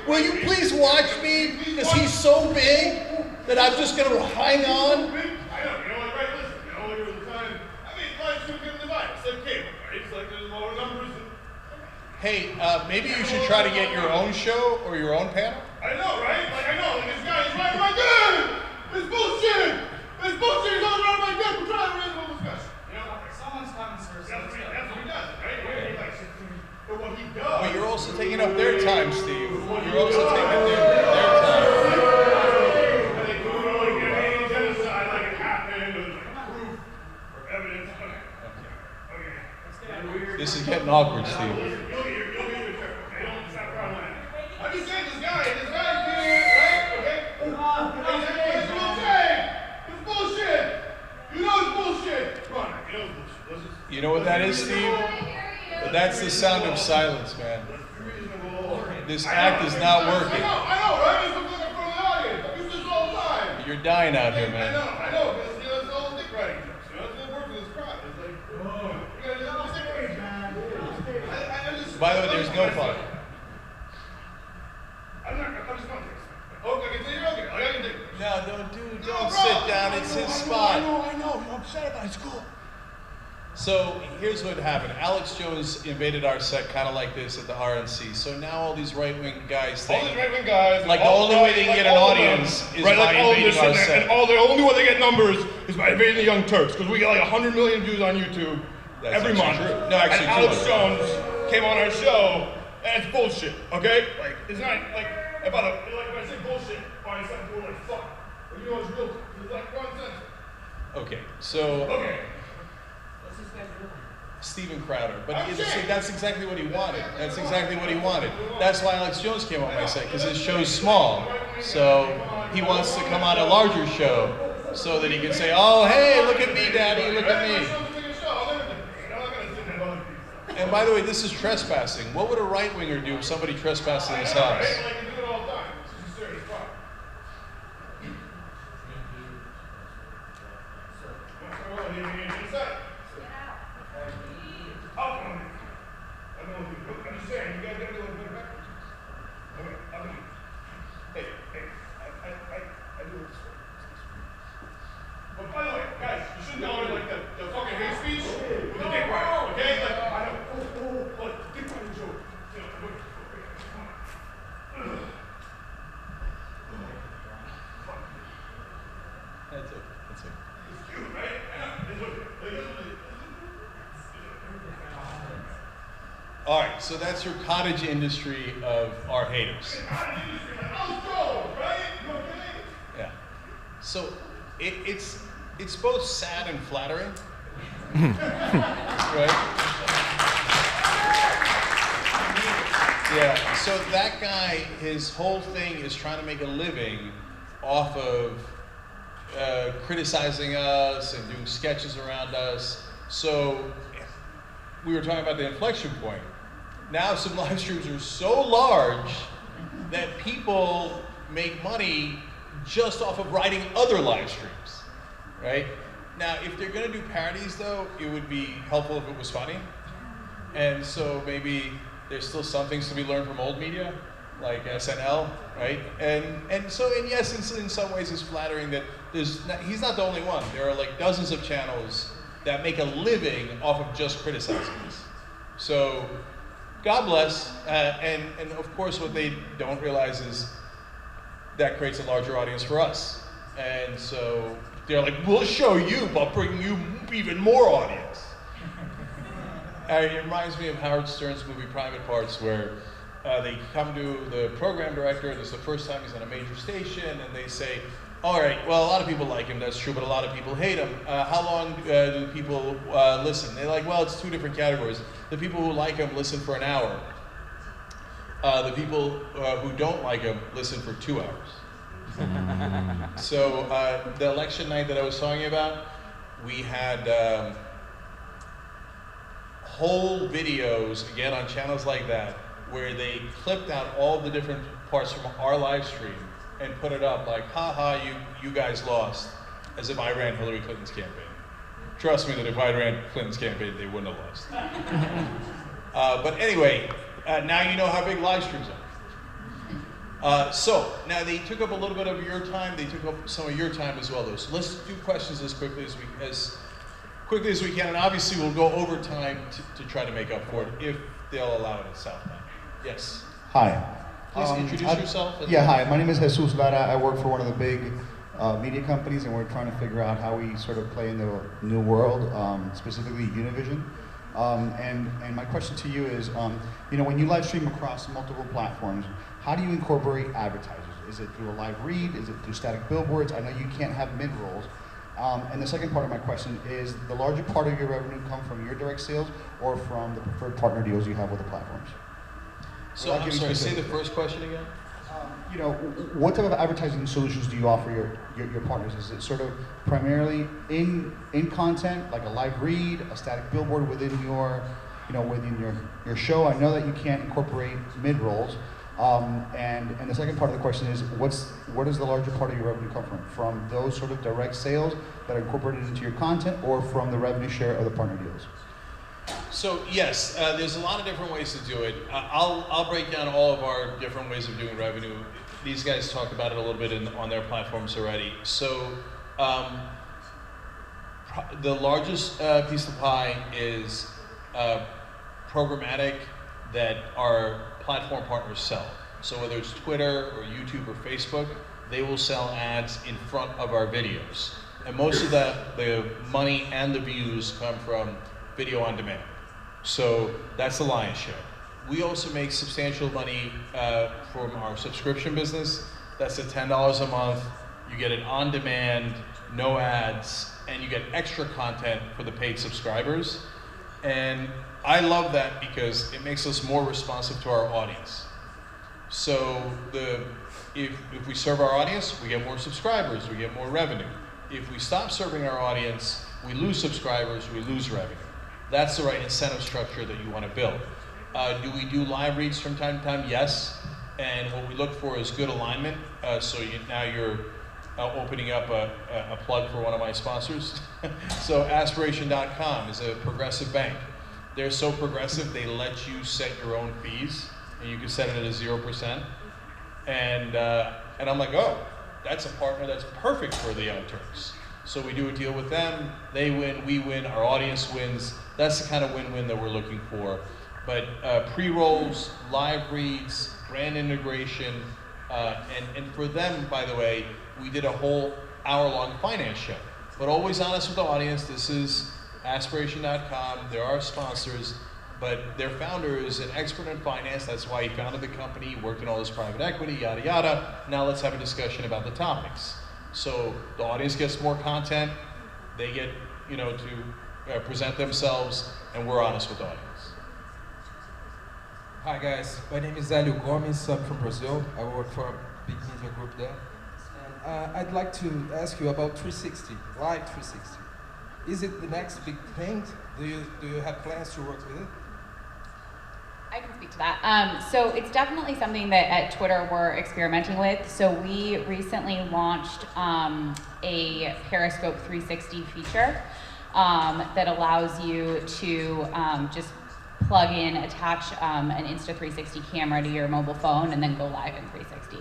Will you please watch me? Because he's so big that I'm just going to hang on. I know, you know, like, right, listen, you know, there was a time, I mean, live stream getting divided. It's like cable, right? It's like there's lower numbers. Hey, maybe you should try to get your own show or your own panel. I know, right? Like, I know, like, this guy is right my dick! It's bullshit! It's bullshit! He's always right my dick! We're trying to reasonable discussion. You know, someone's coming, sir. That's what he does, right? But what he does... But you're also taking up their time, Steve. You're also taking up their time. Like, genocide, like it happened, or like proof or evidence. Okay. This is getting awkward, Steve. I'm just saying this guy's here, right? Okay? It's bullshit! You know it's bullshit! Come on, you know it's bullshit. You know what that is, Steve? That's the sound of silence, man. This act is not working. I know, right? It's looking like in front of the audience. I do this all the time. You're dying out here, man. I know, because, you know, it's all dick riding jokes. You know, that's what works with this crowd. It's like, you gotta just dick riding. By the way, there's no fun. I'm just going to. Okay, continue. Okay, I can take it. No, don't sit down. It's his spot. I know. You're upset about it. It's cool. So here's what happened. Alex Jones invaded our set kind of like this at the RNC. So now all these right-wing guys All think these right-wing guys. like the only way they can get an audience is by invading our set. And the only way they get numbers is by invading the Young Turks, because we get like 100 million views on YouTube every month. True. No, actually, and Alex Jones came on our show, and it's bullshit. Okay, like it's not like. And by the way, like when I say bullshit, why is something like fuck? But you know it's real. It's like nonsense. Okay, so Okay. Stephen Crowder, but that's exactly what he wanted. That's exactly what he wanted. That's why Alex Jones came on my set, because his show's small. So he wants to come on a larger show so that he can say, oh, hey, look at me, Daddy, look at me. And by the way, this is trespassing. What would a right-winger do if somebody trespassed in his house? But by the way, guys, you shouldn't go into like the fucking hate speech with the dick right, okay? Like, I know. Look, dick right joke. You know, come on. That's it. It's cute, right? I know. All right, so that's your cottage industry of our haters. Yeah. So it's both sad and flattering, right? Yeah. So that guy, his whole thing is trying to make a living off of criticizing us and doing sketches around us. So we were talking about the inflection point. Now some live streams are so large that people make money just off of writing other live streams, right? Now, if they're gonna do parodies though, it would be helpful if it was funny. And so maybe there's still some things to be learned from old media, like SNL, right? And so, and yes, in some ways it's flattering that he's not the only one. There are like dozens of channels that make a living off of just criticizing this. So, God bless, and of course what they don't realize is that creates a larger audience for us. And so they're like, we'll show you, but bring you even more audience. It reminds me of Howard Stern's movie Private Parts, where they come to the program director, and it's the first time he's on a major station, and they say, all right, well, a lot of people like him, that's true, but a lot of people hate him. How long do people listen? They're like, well, it's two different categories. The people who like him listen for an hour. The people who don't like him listen for 2 hours. So the election night that I was talking about, we had whole videos, again, on channels like that, where they clipped out all the different parts from our live stream and put it up like, haha, you guys lost, as if I ran Hillary Clinton's campaign. Trust me that if I ran Clinton's campaign, they wouldn't have lost. But anyway, now you know how big live streams are. So, now they took up a little bit of your time, they took up some of your time as well though. So let's do questions as quickly as we can, and obviously we'll go over time to try to make up for it, if they'll allow it at Southland. Yes? Hi. Please introduce yourself. Yeah, hi. My name is Jesus Lara. I work for one of the big media companies, and we're trying to figure out how we sort of play in the new world, specifically Univision. And my question to you is, you know, when you live stream across multiple platforms, how do you incorporate advertisers? Is it through a live read? Is it through static billboards? I know you can't have mid-rolls. And the second part of my question is, the larger part of your revenue come from your direct sales or from the preferred partner deals you have with the platforms? So I'm sorry, say the first question again. You know, what type of advertising solutions do you offer your partners? Is it sort of primarily in content, like a live read, a static billboard within your, you know, within your show? I know that you can't incorporate mid-rolls. And the second part of the question is, where does the larger part of your revenue come from? From those sort of direct sales that are incorporated into your content, or from the revenue share of the partner deals? So yes, there's a lot of different ways to do it. I'll break down all of our different ways of doing revenue. These guys talked about it a little bit on their platforms already. So the largest piece of pie is programmatic that our platform partners sell. So whether it's Twitter or YouTube or Facebook, they will sell ads in front of our videos. And most of the money and the views come from video on demand. So that's the lion's share. We also make substantial money from our subscription business. That's at $10 a month. You get it on demand, no ads, and you get extra content for the paid subscribers. And I love that because it makes us more responsive to our audience. So if we serve our audience, we get more subscribers, we get more revenue. If we stop serving our audience, we lose subscribers, we lose revenue. That's the right incentive structure that you want to build. Do we do live reads from time to time? Yes. And what we look for is good alignment. So now you're opening up a plug for one of my sponsors. So aspiration.com is a progressive bank. They're so progressive, they let you set your own fees, and you can set it at 0%. And I'm like, oh, that's a partner that's perfect for the Young Turks. So we do a deal with them, they win, we win, our audience wins. That's the kind of win-win that we're looking for. But pre-rolls, live reads, brand integration, and for them, by the way, we did a whole hour-long finance show. But always honest with the audience, this is aspiration.com, there are sponsors, but their founder is an expert in finance. That's why he founded the company, he worked in all this private equity, yada yada. Now let's have a discussion about the topics. So the audience gets more content, they get, you know, to present themselves, and we're honest with the audience. Hi guys, my name is Hélio Gomes, I'm from Brazil. I work for a big media group there. And I'd like to ask you about 360, Live 360. Is it the next big thing? Do you have plans to work with it? I can speak to that. So it's definitely something that at Twitter we're experimenting with. So we recently launched a Periscope 360 feature that allows you to just plug in, attach an Insta360 camera to your mobile phone, and then go live in 360.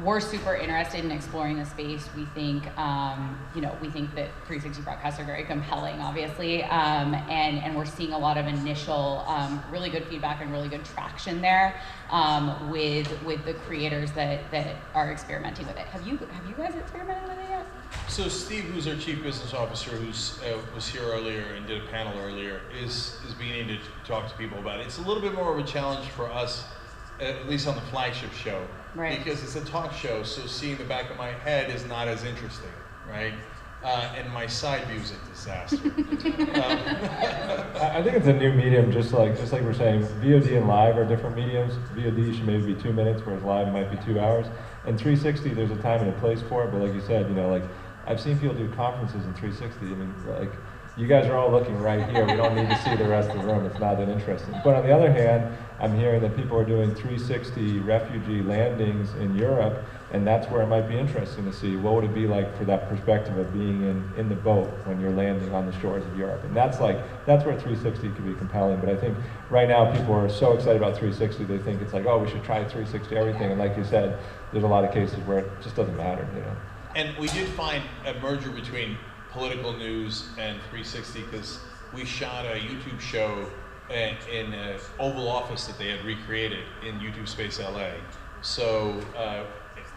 We're super interested in exploring the space. We think, we think that 360 broadcasts are very compelling, obviously, and we're seeing a lot of initial really good feedback and really good traction there with the creators that are experimenting with it. Have you guys experimented with it yet? So Steve, who's our chief business officer, who's was here earlier and did a panel earlier, is beginning to talk to people about it. It's a little bit more of a challenge for us, at least on the flagship show, right? Because it's a talk show, so seeing the back of my head is not as interesting, right? And my side view is a disaster. I think it's a new medium, just like we're saying, VOD and live are different mediums. VOD should maybe be 2 minutes, whereas live might be 2 hours. And 360, there's a time and a place for it, but like you said, like I've seen people do conferences in 360. I mean, like you guys are all looking right here. We don't need to see the rest of the room. It's not that interesting. But on the other hand, I'm hearing that people are doing 360 refugee landings in Europe, and that's where it might be interesting to see what would it be like for that perspective of being in the boat when you're landing on the shores of Europe. And that's where 360 could be compelling. But I think right now people are so excited about 360, they think it's like, oh, we should try 360 everything. And like you said, there's a lot of cases where it just doesn't matter, And we did find a merger between political news and 360 because we shot a YouTube show in an Oval Office that they had recreated in YouTube Space LA. So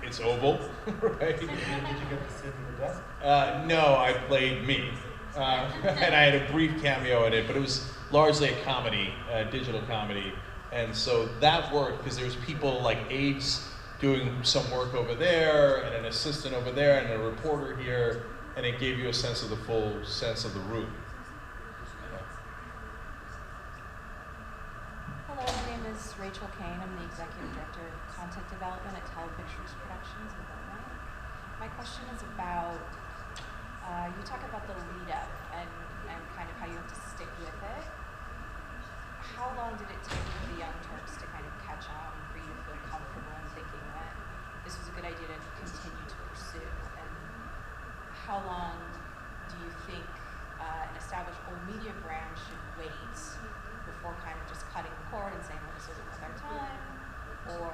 it's Oval, right? Did you get to sit at the desk? No, I played me. And I had a brief cameo in it, but it was largely a comedy, digital comedy. And so that worked because there's people like aides doing some work over there, and an assistant over there, and a reporter here, and it gave you a sense of the full sense of the room. Hello, my name is Rachel Kane. I'm the Executive Director of Content Development at Telepictures Productions in Atlanta. My question is about, you talk about the lead up and kind of how you have to stick with it. How long did it take for the Young Turks to kind of catch on, for you to feel comfortable in thinking that this was a good idea to continue to pursue? And how long do you think an established old media brand should wait before kind of just cutting the cord and saying, well, this isn't worth our time? Or,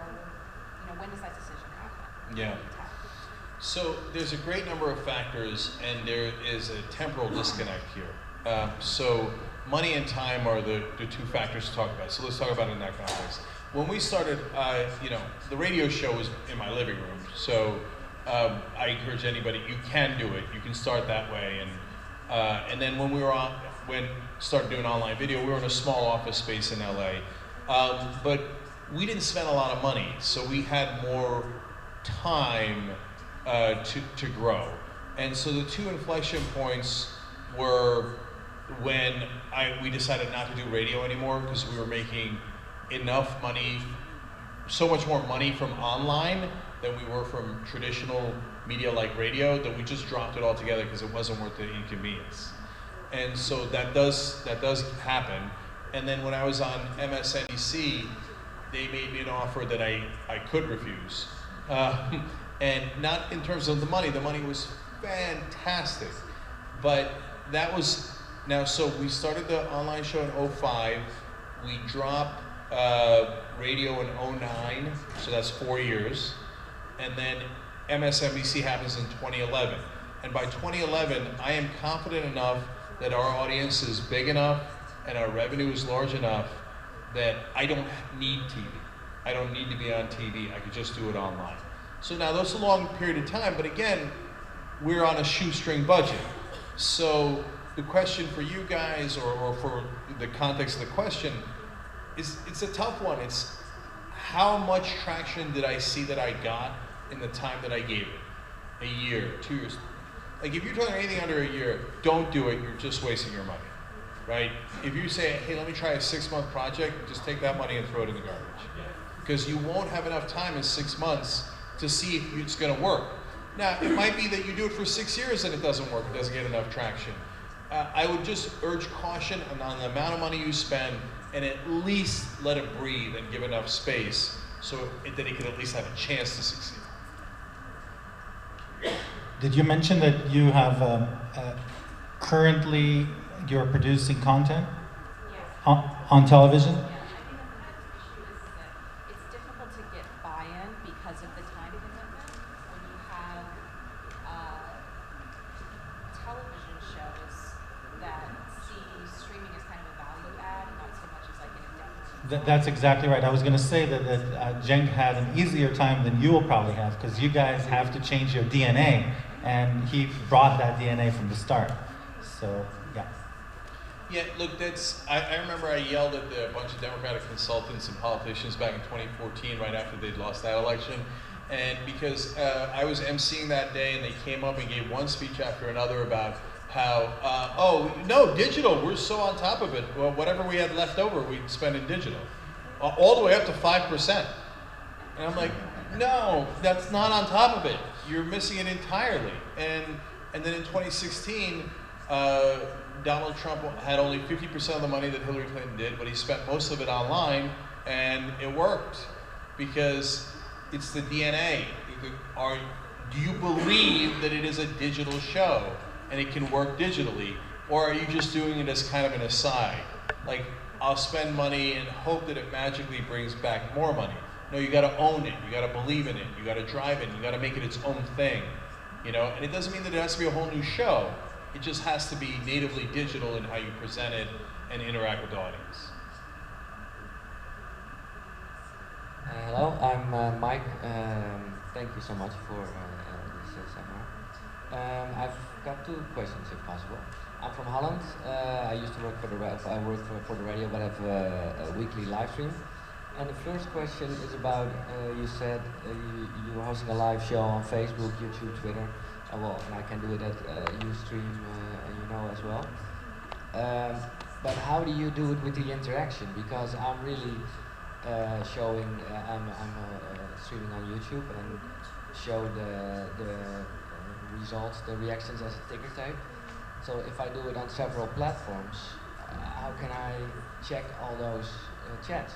when does that decision happen? Yeah. So there's a great number of factors, and there is a temporal disconnect here. So money and time are the two factors to talk about. So let's talk about it in that context. When we started, the radio show was in my living room. So I encourage anybody, you can do it. You can start that way. And then when we were started doing online video, we were in a small office space in LA. But we didn't spend a lot of money, so we had more time to grow. And so the two inflection points were when we decided not to do radio anymore because we were making enough money, so much more money from online than we were from traditional media like radio, that we just dropped it all together because it wasn't worth the inconvenience. And so that does happen. And then when I was on MSNBC, they made me an offer that I could refuse. And not in terms of the money was fantastic. But that was, so we started the online show in 2005. We dropped radio in 2009, so that's 4 years. And then MSNBC happens in 2011. And by 2011, I am confident enough that our audience is big enough and our revenue is large enough that I don't need TV. I don't need to be on TV. I could just do it online. So now that's a long period of time, but again, we're on a shoestring budget. So the question for you guys, or for the context of the question, it's a tough one. It's how much traction did I see that I got in the time that I gave it? A year, 2 years. Like if you're doing anything under a year, don't do it, you're just wasting your money, right? If you say, hey, let me try a 6-month project, just take that money and throw it in the garbage. Because you won't have enough time in 6 months to see if it's gonna work. Now, it might be that you do it for 6 years and it doesn't work, it doesn't get enough traction. I would just urge caution on the amount of money you spend, and at least let it breathe and give enough space so that it can at least have a chance to succeed. Did you mention that you have currently you're producing content on television? Yeah, I think that the issue is that it's difficult to get buy-in because of the time commitment when you have television shows that see streaming as kind of a value add, not so much as like an endeavor. That's exactly right. I was going to say that Cenk had an easier time than you will probably have, because you guys have to change your DNA, and he brought that DNA from the start. So, yeah. Yeah, look, I remember I yelled at a bunch of Democratic consultants and politicians back in 2014, right after they'd lost that election. And because I was emceeing that day, and they came up and gave one speech after another about how, oh, no, digital, we're so on top of it. Well, whatever we had left over, we'd spend in digital. All the way up to 5%. And I'm like, no, that's not on top of it. You're missing it entirely. And then in 2016, Donald Trump had only 50% of the money that Hillary Clinton did, but he spent most of it online, and it worked because it's the DNA. Do you believe that it is a digital show and it can work digitally, or are you just doing it as kind of an aside? Like, I'll spend money and hope that it magically brings back more money. No, you gotta own it, you gotta believe in it, you gotta drive it, you gotta make it its own thing. You know, and it doesn't mean that it has to be a whole new show. It just has to be natively digital in how you present it and interact with the audience. Hello, I'm Mike. Thank you so much for this seminar. I've got two questions, if possible. I'm from Holland. I used to work for the radio, but I have a weekly live stream. And the first question is about, you said you were hosting a live show on Facebook, YouTube, Twitter. Well, and I can do it at Ustream, you know, as well. But how do you do it with the interaction? Because I'm really showing, I'm streaming on YouTube and show the results, the reactions as a ticker tape. So if I do it on several platforms, how can I check all those chats?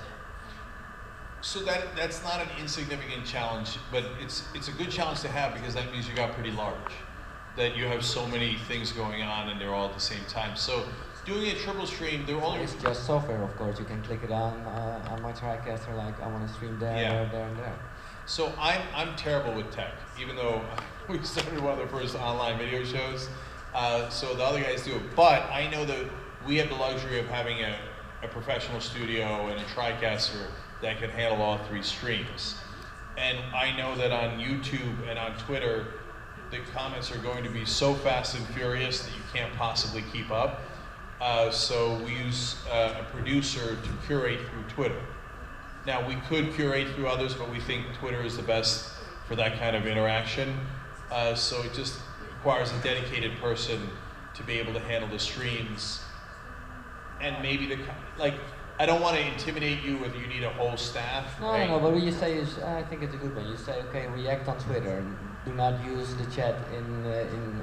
So that's not an insignificant challenge, but it's a good challenge to have, because that means you got pretty large, that you have so many things going on and they're all at the same time. So doing a triple stream, they're only... It's just software, of course. You can click it on my TriCaster, like I want to stream there, yeah. there, and there. So I'm terrible with tech, even though we started one of the first online video shows. So the other guys do it, but I know that we have the luxury of having a professional studio and a TriCaster that can handle all three streams. And I know that on YouTube and on Twitter, the comments are going to be so fast and furious that you can't possibly keep up. So we use a producer to curate through Twitter. Now, we could curate through others, but we think Twitter is the best for that kind of interaction. So it just requires a dedicated person to be able to handle the streams. And maybe I don't want to intimidate you whether you need a whole staff. No, right? no, but what you say is, I think it's a good one. You say, okay, react on Twitter. Do not use the chat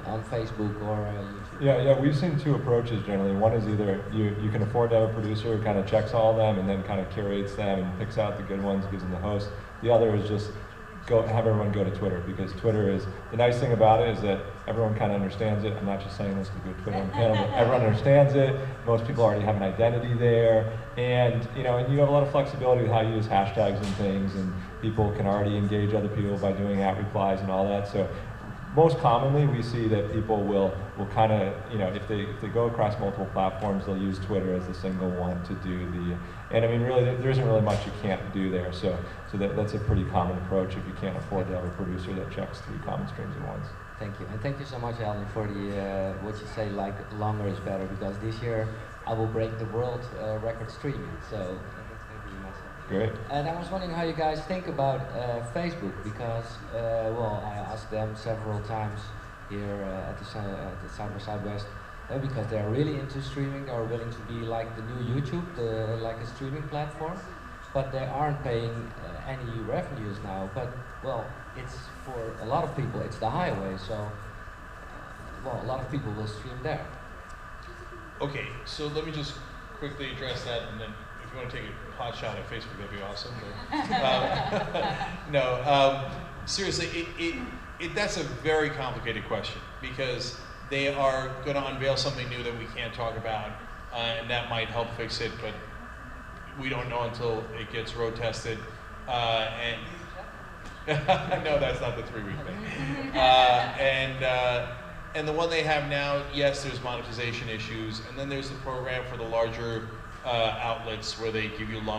on Facebook or YouTube. Yeah, we've seen two approaches generally. One is either you can afford to have a producer who kind of checks all of them and then kind of curates them and picks out the good ones, gives them the host. The other is just have everyone go to Twitter, because Twitter is, the nice thing about it is that everyone kind of understands it. I'm not just saying this to go to Twitter on the panel, but everyone understands it. Most people already have an identity there, and you have a lot of flexibility with how you use hashtags and things, and people can already engage other people by doing @replies and all that. So most commonly we see that people will kind of, if they go across multiple platforms, they'll use Twitter as the single one to do the, and I mean really there isn't really much you can't do there. So that's a pretty common approach if you can't afford to have a producer that checks 3 common streams at once. Thank you, and thank you so much, Alan, for the what you say, like longer is better, because this year I will break the world record streaming. So that's going to be massive. Great. And I was wondering how you guys think about Facebook, because I asked them several times here at the South by Southwest, because they are really into streaming, they are willing to be like the new YouTube, like a streaming platform, but they aren't paying any revenues now. But it's for a lot of people, it's the highway, so a lot of people will stream there. Okay, so let me just quickly address that, and then if you want to take a hot shot at Facebook, that'd be awesome. But, seriously, that's a very complicated question, because they are going to unveil something new that we can't talk about, and that might help fix it, but we don't know until it gets road tested. And no, that's not the 3-week thing. And the one they have now, yes, there's monetization issues, and then there's the program for the larger outlets where they give you lump